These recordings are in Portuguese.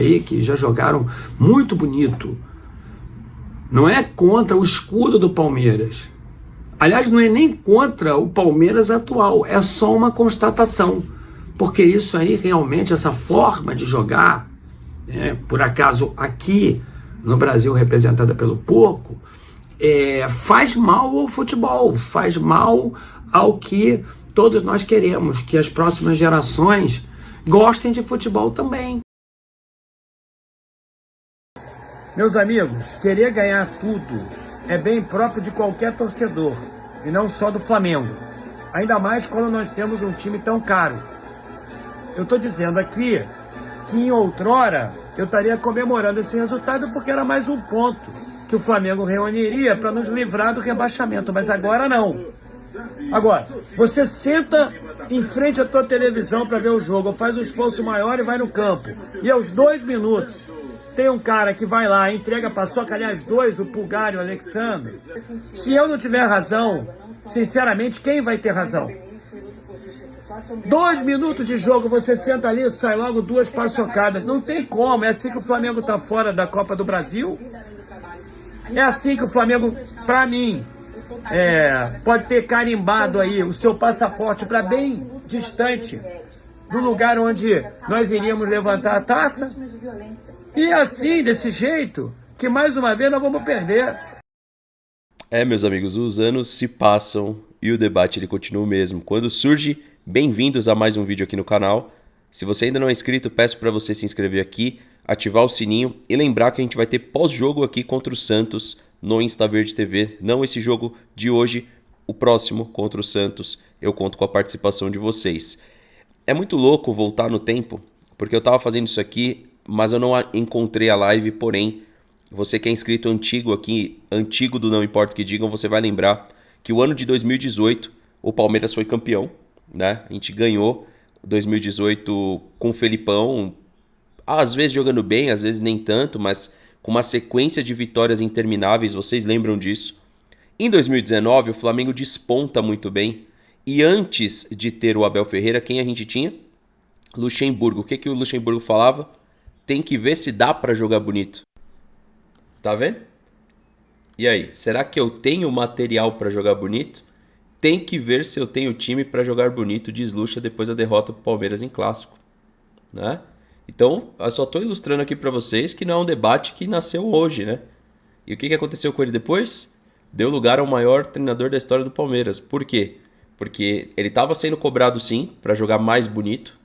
aí que já jogaram muito bonito. Não é contra o escudo do Palmeiras. Aliás, não é nem contra o Palmeiras atual, é só uma constatação. Porque isso aí realmente, essa forma de jogar, por acaso aqui no Brasil representada pelo porco, faz mal ao futebol, faz mal ao que todos nós queremos, que as próximas gerações gostem de futebol também. Meus amigos, querer ganhar tudo é bem próprio de qualquer torcedor, e não só do Flamengo. Ainda mais quando nós temos um time tão caro. Eu estou dizendo aqui que em outrora eu estaria comemorando esse resultado porque era mais um ponto que o Flamengo reuniria para nos livrar do rebaixamento, mas agora não. Agora, você senta em frente à tua televisão para ver o jogo, faz um esforço maior e vai no campo. E aos 2 minutos, tem um cara que vai lá, entrega a paçoca, aliás, 2, o Pulgar e o Alexandre. Se eu não tiver razão, sinceramente, quem vai ter razão? 2 minutos de jogo, você senta ali e sai logo 2 paçocadas. Não tem como, é assim que o Flamengo tá fora da Copa do Brasil. É assim que o Flamengo, pra mim, pode ter carimbado aí o seu passaporte para bem distante do lugar onde nós iríamos levantar a taça. E assim, desse jeito, que mais uma vez nós vamos perder. Meus amigos, os anos se passam e o debate ele continua o mesmo. Quando surge, bem-vindos a mais um vídeo aqui no canal. Se você ainda não é inscrito, peço para você se inscrever aqui, ativar o sininho e lembrar que a gente vai ter pós-jogo aqui contra o Santos no InstaVerde TV. Não esse jogo de hoje, o próximo contra o Santos. Eu conto com a participação de vocês. É muito louco voltar no tempo, porque eu estava fazendo isso aqui, mas eu não encontrei a live, porém, você que é inscrito antigo aqui, antigo do Não Importa o Que Digam, você vai lembrar que o ano de 2018 o Palmeiras foi campeão, né? A gente ganhou 2018 com o Felipão, às vezes jogando bem, às vezes nem tanto, mas com uma sequência de vitórias intermináveis, vocês lembram disso. Em 2019 o Flamengo desponta muito bem, e antes de ter o Abel Ferreira, quem a gente tinha? Luxemburgo. O que o Luxemburgo falava? Tem que ver se dá pra jogar bonito. Tá vendo? E aí, será que eu tenho material pra jogar bonito? Tem que ver se eu tenho time pra jogar bonito, diz Luxa depois da derrota pro Palmeiras em clássico, né? Então, eu só tô ilustrando aqui pra vocês que não é um debate que nasceu hoje, né? E o que aconteceu com ele depois? Deu lugar ao maior treinador da história do Palmeiras. Por quê? Porque ele tava sendo cobrado sim pra jogar mais bonito,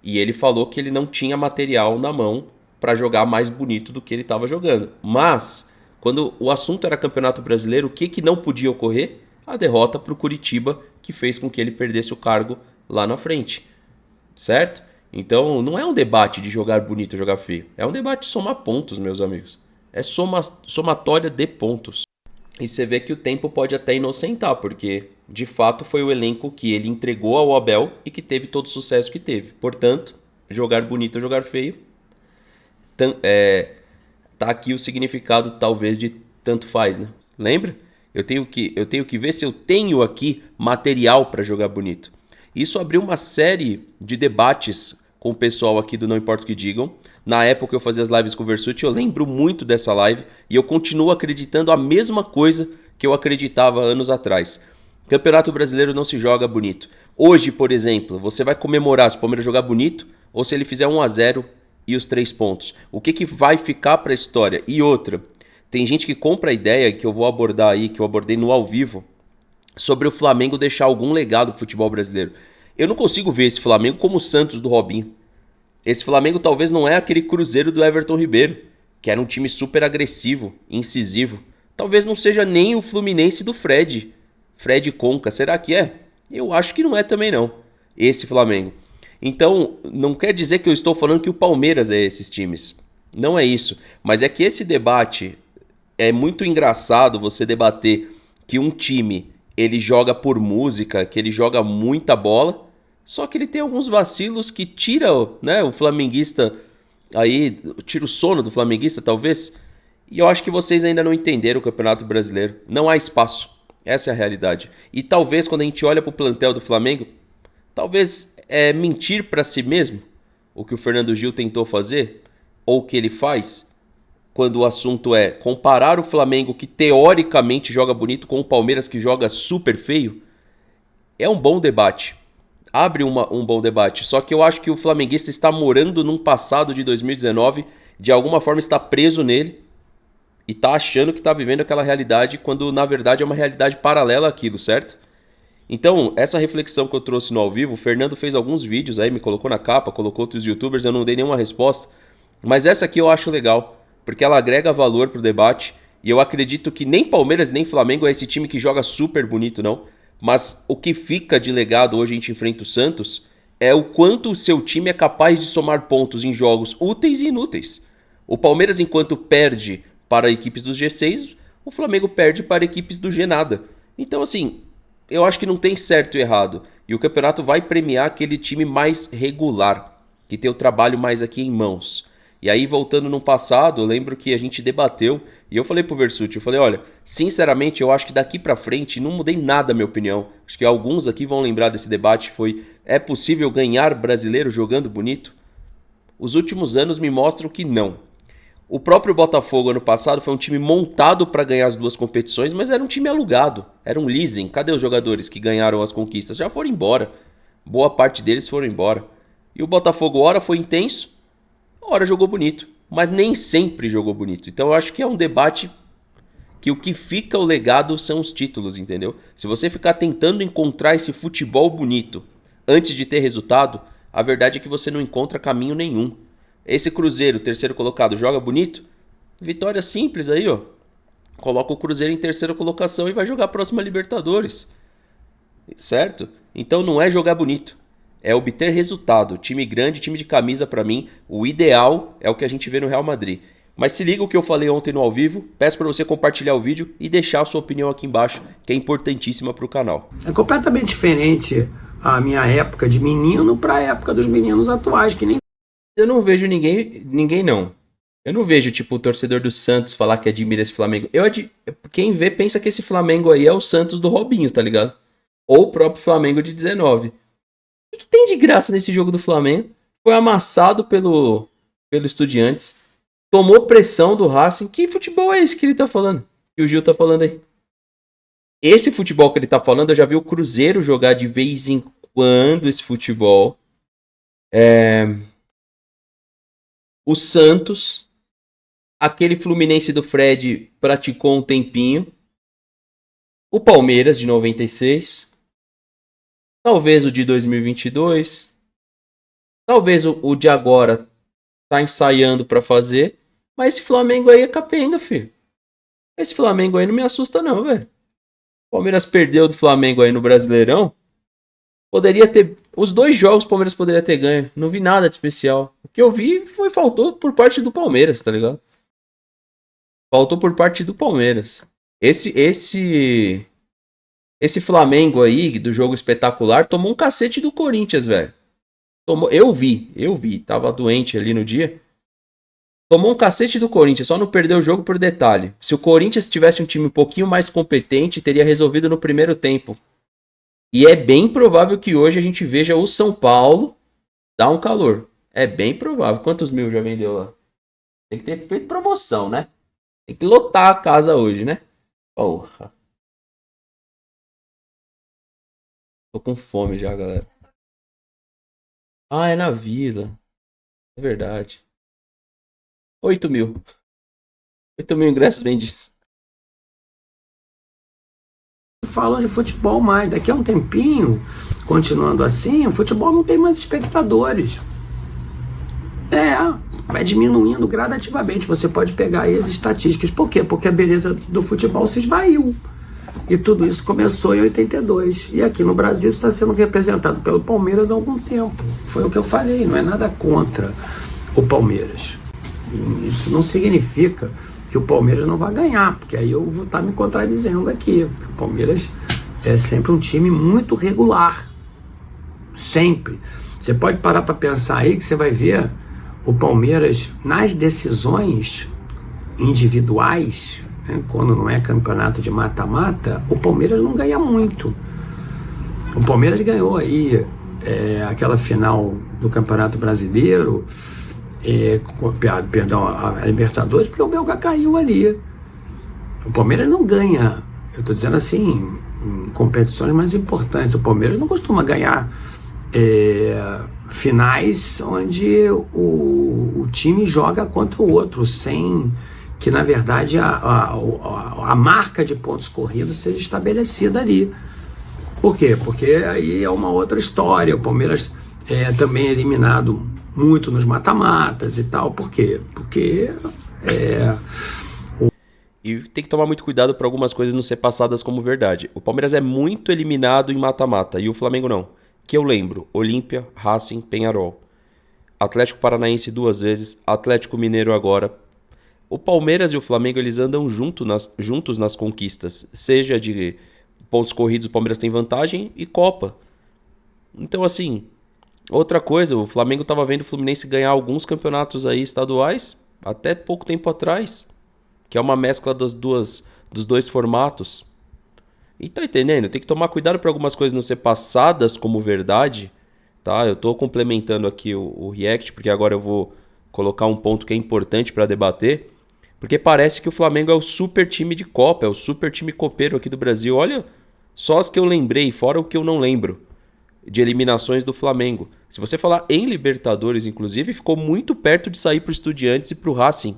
e ele falou que ele não tinha material na mão para jogar mais bonito do que ele estava jogando. Mas, quando o assunto era Campeonato Brasileiro, o que não podia ocorrer? A derrota para o Curitiba, que fez com que ele perdesse o cargo lá na frente. Certo? Então, não é um debate de jogar bonito ou jogar feio. É um debate de somar pontos, meus amigos. É somatória de pontos. E você vê que o tempo pode até inocentar, porque de fato foi o elenco que ele entregou ao Abel e que teve todo o sucesso que teve. Portanto, jogar bonito ou jogar feio, tá aqui o significado talvez de tanto faz, né? Lembra? Eu tenho que ver se eu tenho aqui material para jogar bonito. Isso abriu uma série de debates com o pessoal aqui do Não Importa o Que Digam. Na época eu fazia as lives com o Versuti, eu lembro muito dessa live e eu continuo acreditando a mesma coisa que eu acreditava anos atrás. Campeonato Brasileiro não se joga bonito. Hoje, por exemplo, você vai comemorar se o Palmeiras jogar bonito ou se ele fizer 1-0 e os 3 pontos? O que vai ficar para a história? E outra, tem gente que compra a ideia que eu vou abordar aí, que eu abordei no ao vivo, sobre o Flamengo deixar algum legado pro futebol brasileiro. Eu não consigo ver esse Flamengo como o Santos do Robinho. Esse Flamengo talvez não é aquele Cruzeiro do Everton Ribeiro, que era um time super agressivo, incisivo. Talvez não seja nem o Fluminense do Fred Conca. Será que é? Eu acho que não é também não, esse Flamengo. Então, não quer dizer que eu estou falando que o Palmeiras é esses times. Não é isso. Mas é que esse debate é muito engraçado você debater que um time ele joga por música, que ele joga muita bola, só que ele tem alguns vacilos que tira, né, o flamenguista aí, tira o sono do flamenguista talvez. E eu acho que vocês ainda não entenderam o Campeonato Brasileiro. Não há espaço. Essa é a realidade. E talvez quando a gente olha para o plantel do Flamengo, talvez mentir para si mesmo, o que o Fernando Gil tentou fazer, ou o que ele faz, quando o assunto é comparar o Flamengo, que teoricamente joga bonito, com o Palmeiras, que joga super feio, é um bom debate. Abre um bom debate. Só que eu acho que o flamenguista está morando num passado de 2019, de alguma forma está preso nele e está achando que está vivendo aquela realidade, quando na verdade é uma realidade paralela àquilo, certo? Então, essa reflexão que eu trouxe no ao vivo, o Fernando fez alguns vídeos aí, me colocou na capa, colocou outros youtubers, eu não dei nenhuma resposta, mas essa aqui eu acho legal, porque ela agrega valor pro debate, e eu acredito que nem Palmeiras nem Flamengo é esse time que joga super bonito, não, mas o que fica de legado hoje a gente enfrenta o Santos é o quanto o seu time é capaz de somar pontos em jogos úteis e inúteis. O Palmeiras, enquanto perde para equipes dos G6, o Flamengo perde para equipes do G nada. Então, assim, eu acho que não tem certo e errado. E o campeonato vai premiar aquele time mais regular, que tem o trabalho mais aqui em mãos. E aí, voltando no passado, eu lembro que a gente debateu, e eu falei pro Versucci, eu falei, olha, sinceramente, eu acho que daqui pra frente não mudei nada a minha opinião. Acho que alguns aqui vão lembrar desse debate, é possível ganhar brasileiro jogando bonito? Os últimos anos me mostram que não. O próprio Botafogo ano passado foi um time montado para ganhar as duas competições, mas era um time alugado, era um leasing. Cadê os jogadores que ganharam as conquistas? Já foram embora. Boa parte deles foram embora. E o Botafogo, ora foi intenso, ora jogou bonito, mas nem sempre jogou bonito. Então eu acho que é um debate que o que fica o legado são os títulos, entendeu? Se você ficar tentando encontrar esse futebol bonito antes de ter resultado, a verdade é que você não encontra caminho nenhum. Esse Cruzeiro, terceiro colocado, joga bonito? Vitória simples aí, ó. Coloca o Cruzeiro em terceira colocação e vai jogar a próxima Libertadores. Certo? Então não é jogar bonito. É obter resultado. Time grande, time de camisa, pra mim, o ideal é o que a gente vê no Real Madrid. Mas se liga o que eu falei ontem no ao vivo, peço pra você compartilhar o vídeo e deixar a sua opinião aqui embaixo, que é importantíssima pro canal. É completamente diferente a minha época de menino para a época dos meninos atuais, que nem... Eu não vejo ninguém não. Eu não vejo, tipo, o torcedor do Santos falar que admira esse Flamengo. Quem vê pensa que esse Flamengo aí é o Santos do Robinho, tá ligado? Ou o próprio Flamengo de 19. O que tem de graça nesse jogo do Flamengo? Foi amassado pelo Estudiantes. Tomou pressão do Racing. Que futebol é esse que ele tá falando? Que o Gil tá falando aí. Esse futebol que ele tá falando, eu já vi o Cruzeiro jogar de vez em quando esse futebol. O Santos, aquele Fluminense do Fred praticou um tempinho. O Palmeiras de 96. Talvez o de 2022. Talvez o de agora tá ensaiando para fazer. Mas esse Flamengo aí é capenga, filho. Esse Flamengo aí não me assusta não, velho. O Palmeiras perdeu do Flamengo aí no Brasileirão. Poderia ter... Os 2 jogos o Palmeiras poderia ter ganho. Não vi nada de especial. O que eu vi faltou por parte do Palmeiras, tá ligado? Faltou por parte do Palmeiras. Esse Flamengo aí, do jogo espetacular, tomou um cacete do Corinthians, velho. Eu vi. Tava doente ali no dia. Tomou um cacete do Corinthians, só não perdeu o jogo por detalhe. Se o Corinthians tivesse um time um pouquinho mais competente, teria resolvido no primeiro tempo. E é bem provável que hoje a gente veja o São Paulo dar um calor. É bem provável. Quantos mil já vendeu lá? Tem que ter feito promoção, né? Tem que lotar a casa hoje, né? Porra. Tô com fome já, galera. Ah, é na Vila. É verdade. 8 mil. 8 mil ingressos vendidos. Falam de futebol mais. Daqui a um tempinho, continuando assim, o futebol não tem mais espectadores. Vai diminuindo gradativamente. Você pode pegar aí as estatísticas. Por quê? Porque a beleza do futebol se esvaiu. E tudo isso começou em 82. E aqui no Brasil isso está sendo representado pelo Palmeiras há algum tempo. Foi o que eu falei, não é nada contra o Palmeiras. Isso não significa que o Palmeiras não vai ganhar, porque aí eu vou estar me contradizendo aqui. O Palmeiras é sempre um time muito regular. Sempre. Você pode parar para pensar aí que você vai ver o Palmeiras nas decisões individuais, né, quando não é campeonato de mata-mata, o Palmeiras não ganha muito. O Palmeiras ganhou aí aquela final do Campeonato Brasileiro perdão, a Libertadores, porque o Melgar caiu ali. O Palmeiras não ganha, eu estou dizendo assim, em competições mais importantes. O Palmeiras não costuma ganhar finais onde o time joga contra o outro, sem que, na verdade, a marca de pontos corridos seja estabelecida ali. Por quê? Porque aí é uma outra história. O Palmeiras também é eliminado muito nos mata-matas e tal. Por quê? Porque E tem que tomar muito cuidado para algumas coisas não ser passadas como verdade. O Palmeiras é muito eliminado em mata-mata e o Flamengo não. Que eu lembro, Olímpia, Racing, Peñarol. Atlético Paranaense 2 vezes, Atlético Mineiro agora. O Palmeiras e o Flamengo eles andam juntos nas conquistas. Seja de pontos corridos, o Palmeiras tem vantagem e Copa. Então assim, outra coisa, o Flamengo estava vendo o Fluminense ganhar alguns campeonatos aí estaduais até pouco tempo atrás. Que é uma mescla dos dois formatos. E tá entendendo? Tem que tomar cuidado para algumas coisas não ser passadas como verdade. Tá? Eu tô complementando aqui o react, porque agora eu vou colocar um ponto que é importante para debater. Porque parece que o Flamengo é o super time de Copa, é o super time copeiro aqui do Brasil. Olha só as que eu lembrei, fora o que eu não lembro, de eliminações do Flamengo. Se você falar em Libertadores, inclusive, ficou muito perto de sair pro Estudiantes e pro Racing.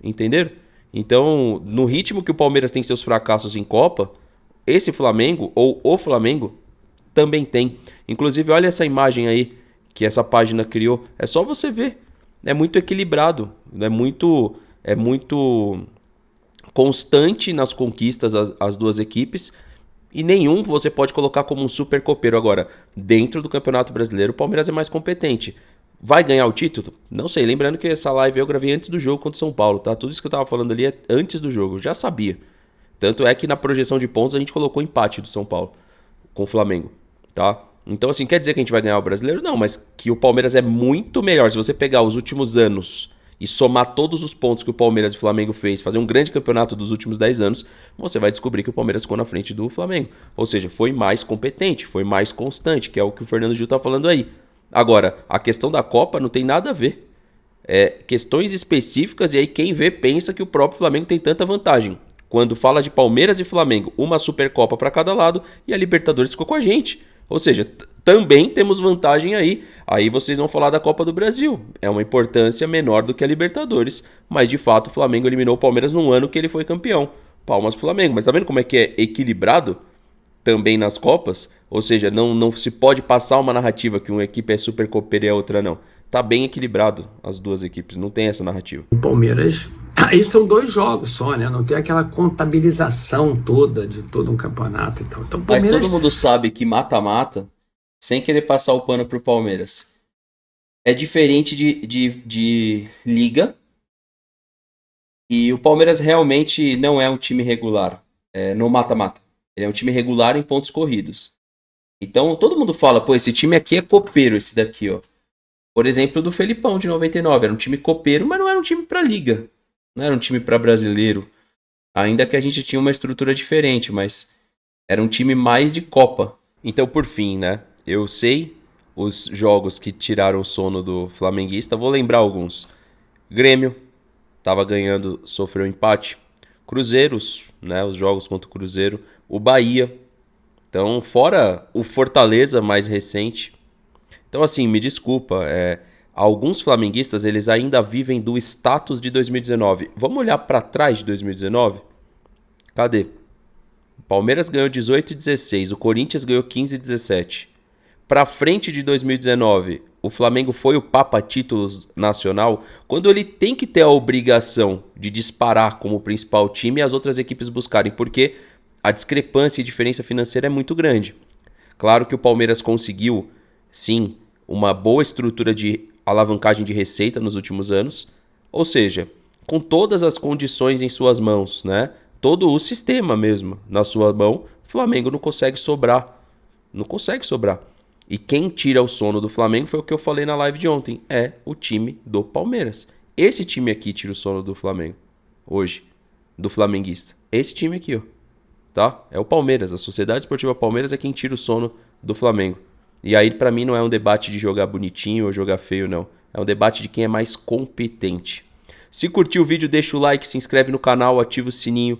Entenderam? Então, no ritmo que o Palmeiras tem seus fracassos em Copa, esse Flamengo, ou o Flamengo, também tem. Inclusive, olha essa imagem aí que essa página criou. É só você ver. É muito equilibrado. É muito constante nas conquistas as duas equipes. E nenhum você pode colocar como um super copeiro. Agora, dentro do Campeonato Brasileiro, o Palmeiras é mais competente. Vai ganhar o título? Não sei. Lembrando que essa live eu gravei antes do jogo contra o São Paulo, tá? Tudo isso que eu tava falando ali é antes do jogo. Eu já sabia. Tanto é que na projeção de pontos a gente colocou empate do São Paulo com o Flamengo, tá? Então, assim, quer dizer que a gente vai ganhar o Brasileiro? Não, mas que o Palmeiras é muito melhor. Se você pegar os últimos anos e somar todos os pontos que o Palmeiras e o Flamengo fez, fazer um grande campeonato dos últimos 10 anos, você vai descobrir que o Palmeiras ficou na frente do Flamengo. Ou seja, foi mais competente, foi mais constante, que é o que o Fernando Gil tá falando aí. Agora, a questão da Copa não tem nada a ver. É questões específicas e aí quem vê pensa que o próprio Flamengo tem tanta vantagem. Quando fala de Palmeiras e Flamengo, uma Supercopa para cada lado e a Libertadores ficou com a gente. Ou seja, também temos vantagem aí. Aí vocês vão falar da Copa do Brasil. É uma importância menor do que a Libertadores, mas de fato o Flamengo eliminou o Palmeiras num ano que ele foi campeão. Palmas pro Flamengo. Mas tá vendo como é que é equilibrado? Também nas Copas, ou seja, não se pode passar uma narrativa que uma equipe é super copeira e a outra não. Tá bem equilibrado as duas equipes, não tem essa narrativa. O Palmeiras, aí são 2 jogos só, né? Não tem aquela contabilização toda de todo um campeonato e tal. Então, Palmeiras... Mas todo mundo sabe que mata-mata, sem querer passar o pano pro Palmeiras, é diferente de liga, e o Palmeiras realmente não é um time regular no mata-mata. Ele é um time regular em pontos corridos. Então todo mundo fala, pô, esse time aqui é copeiro, esse daqui, ó. Por exemplo, do Felipão de 99. Era um time copeiro, mas não era um time pra liga. Não era um time pra brasileiro. Ainda que a gente tinha uma estrutura diferente, mas era um time mais de Copa. Então, por fim, né? Eu sei os jogos que tiraram o sono do flamenguista. Vou lembrar alguns. Grêmio, tava ganhando, sofreu empate. Cruzeiros, né? Os jogos contra o Cruzeiro. O Bahia. Então, fora o Fortaleza mais recente. Então, assim, me desculpa. Alguns flamenguistas, eles ainda vivem do status de 2019. Vamos olhar para trás de 2019? Cadê? O Palmeiras ganhou 18 e 16. O Corinthians ganhou 15 e 17. Para frente de 2019, o Flamengo foi o Papa Títulos Nacional, quando ele tem que ter a obrigação de disparar como principal time e as outras equipes buscarem, porque a discrepância e diferença financeira é muito grande. Claro que o Palmeiras conseguiu, sim, uma boa estrutura de alavancagem de receita nos últimos anos, ou seja, com todas as condições em suas mãos, né? Todo o sistema mesmo na sua mão, o Flamengo não consegue sobrar. Não consegue sobrar. E quem tira o sono do Flamengo foi o que eu falei na live de ontem. É o time do Palmeiras. Esse time aqui tira o sono do Flamengo. Hoje. Do flamenguista. Esse time aqui, ó. Tá? É o Palmeiras. A Sociedade Esportiva Palmeiras é quem tira o sono do Flamengo. E aí, pra mim, não é um debate de jogar bonitinho ou jogar feio, não. É um debate de quem é mais competente. Se curtiu o vídeo, deixa o like, se inscreve no canal, ativa o sininho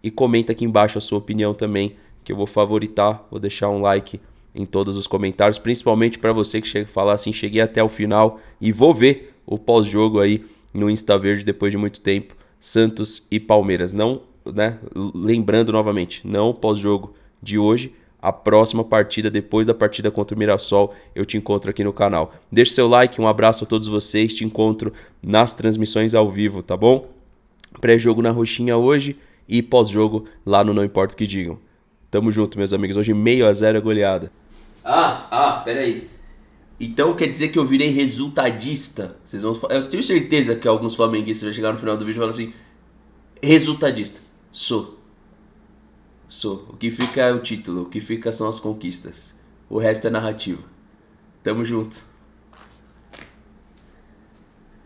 e comenta aqui embaixo a sua opinião também, que eu vou favoritar, vou deixar um like em todos os comentários, principalmente para você que chega a falar assim, cheguei até o final e vou ver o pós-jogo aí no Insta Verde depois de muito tempo, Santos e Palmeiras. Não, né? Lembrando novamente, não o pós-jogo de hoje, a próxima partida, depois da partida contra o Mirassol, eu te encontro aqui no canal. Deixa seu like, um abraço a todos vocês, te encontro nas transmissões ao vivo, tá bom? Pré-jogo na Roxinha hoje e pós-jogo lá no Não Importa o que Digam. Tamo junto, meus amigos. Hoje 6-0 é goleada. Pera aí. Então quer dizer que eu virei resultadista? Vocês vão... Eu tenho certeza que alguns flamenguistas vão chegar no final do vídeo e falar assim: resultadista. Sou. O que fica é o título, o que fica são as conquistas. O resto é narrativa. Tamo junto.